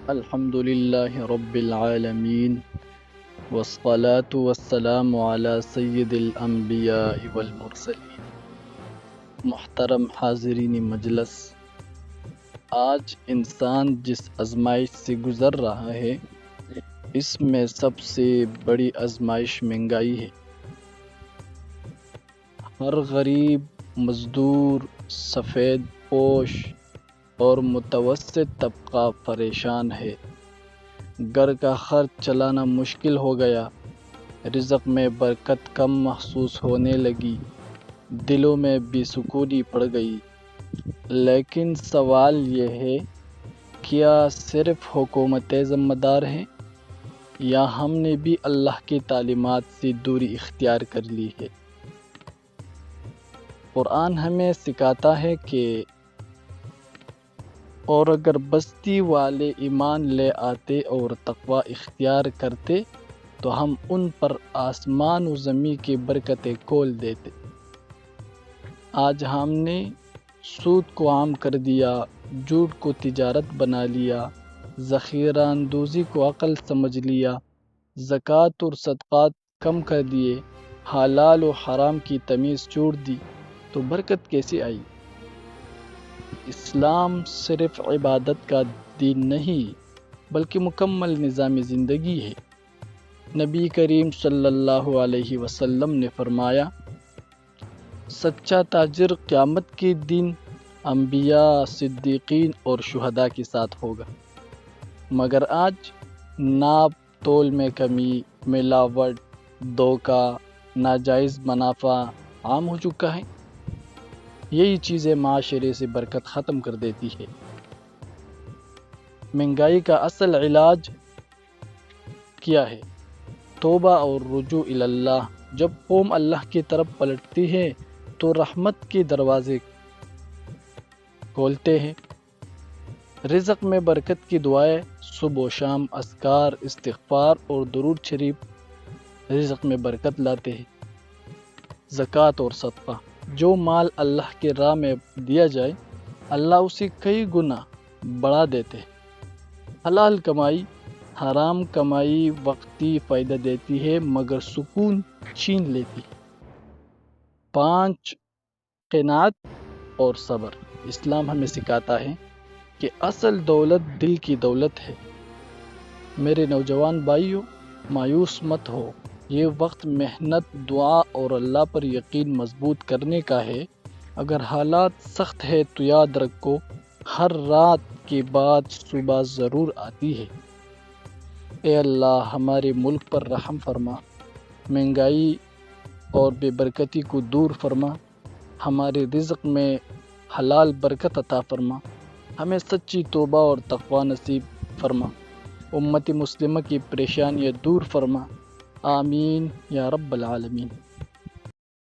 الحمد للہ رب العالمین والصلاة والسلام علی سید الانبیاء والمرسلین۔ محترم حاضرین مجلس، آج انسان جس آزمائش سے گزر رہا ہے اس میں سب سے بڑی آزمائش مہنگائی ہے۔ ہر غریب، مزدور، سفید پوش اور متوسط طبقہ پریشان ہے۔ گھر کا خرچ چلانا مشکل ہو گیا، رزق میں برکت کم محسوس ہونے لگی، دلوں میں بے سکونی پڑ گئی۔ لیکن سوال یہ ہے، کیا صرف حکومتیں ذمہ دار ہیں یا ہم نے بھی اللہ کی تعلیمات سے دوری اختیار کر لی ہے؟ قرآن ہمیں سکھاتا ہے کہ اور اگر بستی والے ایمان لے آتے اور تقوی اختیار کرتے تو ہم ان پر آسمان و زمین کی برکتیں کھول دیتے۔ آج ہم نے سود کو عام کر دیا، جھوٹ کو تجارت بنا لیا، ذخیرہ اندوزی کو عقل سمجھ لیا، زکوٰۃ اور صدقات کم کر دیے، حلال و حرام کی تمیز چھوڑ دی، تو برکت کیسے آئی؟ اسلام صرف عبادت کا دین نہیں بلکہ مکمل نظام زندگی ہے۔ نبی کریم صلی اللہ علیہ وسلم نے فرمایا، سچا تاجر قیامت کے دن انبیاء، صدیقین اور شہداء کے ساتھ ہوگا۔ مگر آج ناپ تول میں کمی، ملاوٹ، دھوکہ، ناجائز منافع عام ہو چکا ہے۔ یہی چیزیں معاشرے سے برکت ختم کر دیتی ہے۔ مہنگائی کا اصل علاج کیا ہے؟ توبہ اور رجوع اللہ۔ جب قوم اللہ کی طرف پلٹتی ہے تو رحمت کے دروازے کھولتے ہیں۔ رزق میں برکت کی دعائیں صبح و شام، اذکار، استغفار اور درود شریف رزق میں برکت لاتے ہیں۔ زکوٰۃ اور صدقہ، جو مال اللہ کے راہ میں دیا جائے اللہ اسے کئی گنا بڑھا دیتے ہیں۔ حلال کمائی، حرام کمائی وقتی فائدہ دیتی ہے مگر سکون چھین لیتی ہے۔ 5 قناعت اور صبر۔ اسلام ہمیں سکھاتا ہے کہ اصل دولت دل کی دولت ہے۔ میرے نوجوان بھائیوں، مایوس مت ہو، یہ وقت محنت، دعا اور اللہ پر یقین مضبوط کرنے کا ہے۔ اگر حالات سخت ہے تو یاد رکھو، ہر رات کے بعد صبح ضرور آتی ہے۔ اے اللہ، ہمارے ملک پر رحم فرما، مہنگائی اور بے برکتی کو دور فرما، ہمارے رزق میں حلال برکت عطا فرما، ہمیں سچی توبہ اور تقوی نصیب فرما، امت مسلمہ کی پریشانیاں دور فرما، آمین یا رب العالمین۔